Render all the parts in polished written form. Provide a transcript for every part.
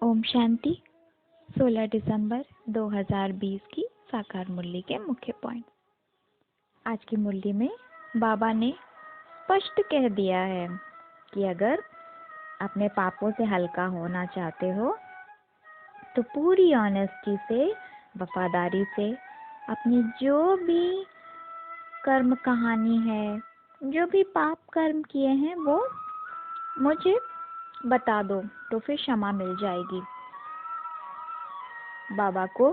ओम शांति। 16 दिसंबर 2020 की साकार मुरली के मुख्य पॉइंट। आज की मुरली में बाबा ने स्पष्ट कह दिया है कि अगर अपने पापों से हल्का होना चाहते हो तो पूरी ऑनेस्टी से, वफादारी से अपनी जो भी कर्म कहानी है, जो भी पाप कर्म किए हैं वो मुझे बता दो तो फिर क्षमा मिल जाएगी। बाबा को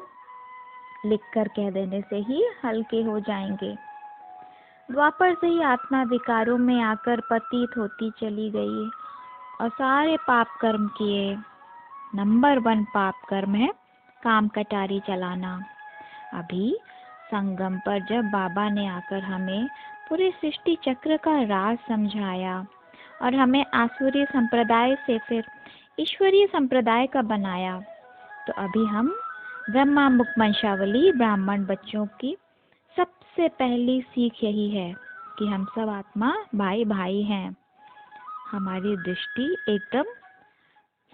लिखकर कह देने से ही हल्के हो जाएंगे। द्वापर से ही आत्मा विकारों में आकर पतित होती चली गई और सारे पाप कर्म किए। नंबर 1 पाप कर्म है काम कटारी चलाना। अभी संगम पर जब बाबा ने आकर हमें पूरे सृष्टि चक्र का राज समझाया और हमें आसुरी संप्रदाय से फिर ईश्वरीय संप्रदाय का बनाया, तो अभी हम ब्रह्मा मुख वंशावली ब्राह्मण बच्चों की सबसे पहली सीख यही है कि हम सब आत्मा भाई भाई हैं। हमारी दृष्टि एकदम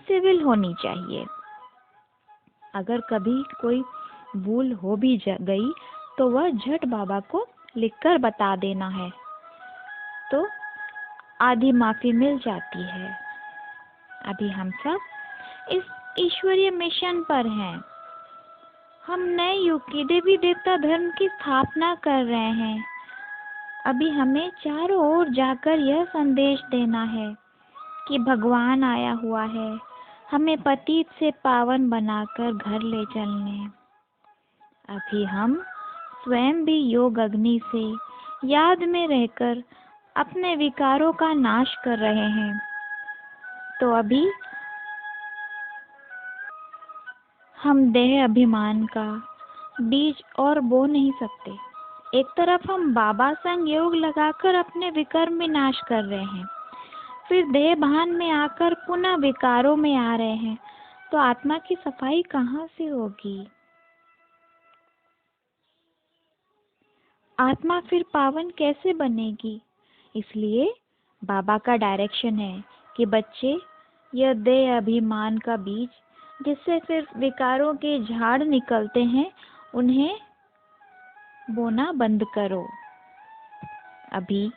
सिविल होनी चाहिए। अगर कभी कोई भूल हो भी गई तो वह झट बाबा को लिखकर बता देना है, तो आधी माफी मिल जाती है। अभी हम सब इस ईश्वरीय मिशन पर हैं। हम नए युग की देवी देवता धर्म की स्थापना कर रहे हैं। अभी हमें चारों ओर जाकर यह संदेश देना है कि भगवान आया हुआ है, हमें पतित से पावन बनाकर घर ले चलने। अभी हम स्वयं भी योग अग्नि से याद में रहकर अपने विकारों का नाश कर रहे हैं। तो अभी हम देह अभिमान का बीज और बो नहीं सकते। एक तरफ हम बाबा संग योग लगाकर अपने विकर्म में नाश कर रहे हैं, फिर देह भान में आकर पुनः विकारों में आ रहे हैं, तो आत्मा की सफाई कहाँ से होगी? आत्मा फिर पावन कैसे बनेगी? इसलिए बाबा का डायरेक्शन है कि बच्चे, यह देह अभिमान का बीज जिससे फिर विकारों के झाड़ निकलते हैं, उन्हें बोना बंद करो। अभी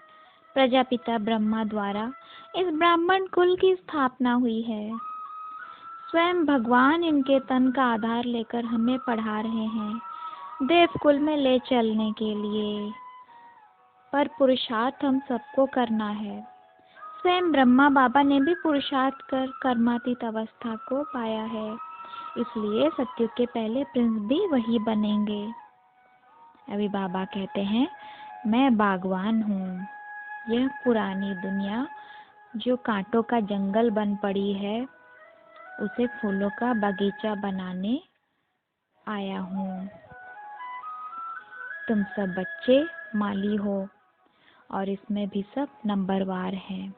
प्रजापिता ब्रह्मा द्वारा इस ब्राह्मण कुल की स्थापना हुई है। स्वयं भगवान इनके तन का आधार लेकर हमें पढ़ा रहे हैं देव कुल में ले चलने के लिए। पर पुरुषार्थ हम सबको करना है। स्वयं ब्रह्मा बाबा ने भी पुरुषार्थ कर कर्मातीत अवस्था को पाया है, इसलिए सत्युग के पहले प्रिंस भी वही बनेंगे। अभी बाबा कहते हैं, मैं बागवान हूँ। यह पुरानी दुनिया जो कांटों का जंगल बन पड़ी है, उसे फूलों का बगीचा बनाने आया हूँ। तुम सब बच्चे माली हो और इसमें भी सब नंबरवार हैं।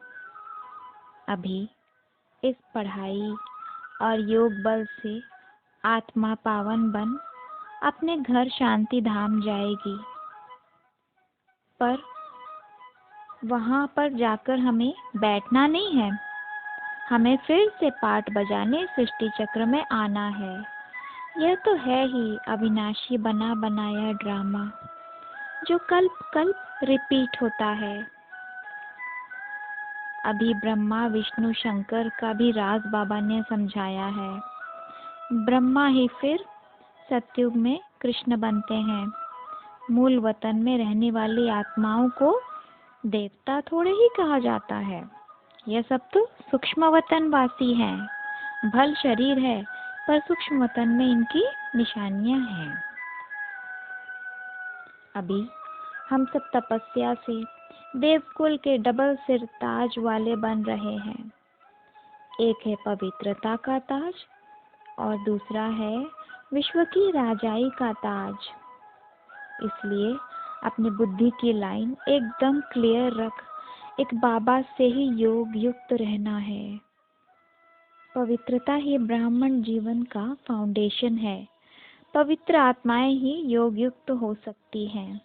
अभी इस पढ़ाई और योग बल से आत्मा पावन बन अपने घर शांति धाम जाएगी। पर वहाँ पर जाकर हमें बैठना नहीं है, हमें फिर से पाठ बजाने सृष्टि चक्र में आना है। यह तो है ही अविनाशी बना बनाया ड्रामा जो कल्प कल्प रिपीट होता है। अभी ब्रह्मा विष्णु शंकर का भी राज बाबा ने समझाया है। ब्रह्मा ही फिर सतयुग में कृष्ण बनते हैं। मूल वतन में रहने वाली आत्माओं को देवता थोड़े ही कहा जाता है। यह सब तो सूक्ष्म वतन वासी हैं। भल शरीर है पर सूक्ष्म वतन में इनकी निशानियां हैं। अभी हम सब तपस्या से देवकुल के डबल सिर ताज वाले बन रहे हैं। एक है पवित्रता का ताज और दूसरा है विश्व की राजाई का ताज। इसलिए अपनी बुद्धि की लाइन एकदम क्लियर रख एक बाबा से ही योग युक्त रहना है। पवित्रता ही ब्राह्मण जीवन का फाउंडेशन है। पवित्र आत्माएं ही योग युक्त हो सकती हैं।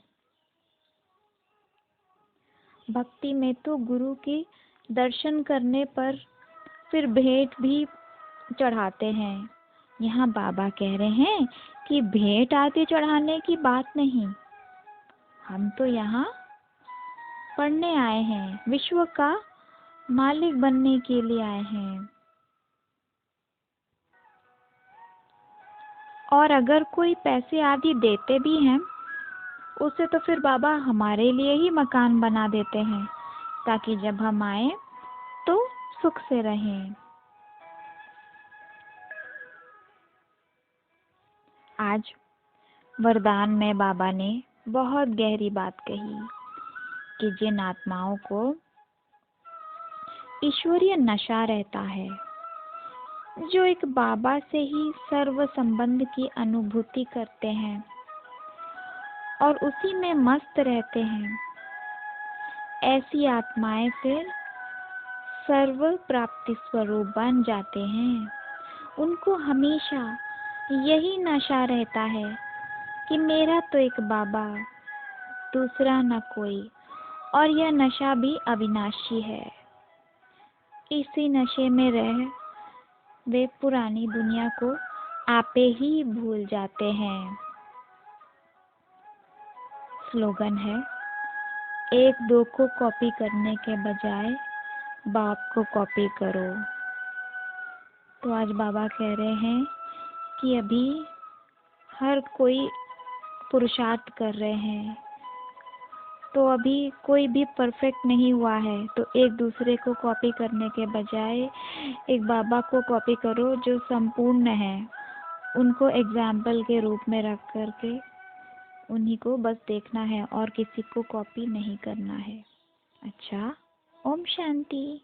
भक्ति में तो गुरु की दर्शन करने पर फिर भेंट भी चढ़ाते हैं। यहाँ बाबा कह रहे हैं कि भेंट आरती चढ़ाने की बात नहीं, हम तो यहाँ पढ़ने आए हैं, विश्व का मालिक बनने के लिए आए हैं। और अगर कोई पैसे आदि देते भी हैं, उससे तो फिर बाबा हमारे लिए ही मकान बना देते हैं, ताकि जब हम आए तो सुख से रहें। आज वरदान में बाबा ने बहुत गहरी बात कही कि जिन आत्माओं को ईश्वरीय नशा रहता है, जो एक बाबा से ही सर्व संबंध की अनुभूति करते हैं और उसी में मस्त रहते हैं, ऐसी आत्माएं फिर सर्व प्राप्ति स्वरूप बन जाते हैं। उनको हमेशा यही नशा रहता है कि मेरा तो एक बाबा, दूसरा न कोई, और यह नशा भी अविनाशी है। इसी नशे में रह वे पुरानी दुनिया को आपे ही भूल जाते हैं। स्लोगन है, एक दो को कॉपी करने के बजाय बाप को कॉपी करो। तो आज बाबा कह रहे हैं कि अभी हर कोई पुरुषार्थ कर रहे हैं, तो अभी कोई भी परफेक्ट नहीं हुआ है, तो एक दूसरे को कॉपी करने के बजाय एक बाबा को कॉपी करो जो संपूर्ण है। उनको एग्जाम्पल के रूप में रख करके उन्हीं को बस देखना है और किसी को कॉपी नहीं करना है। अच्छा, ओम शांति।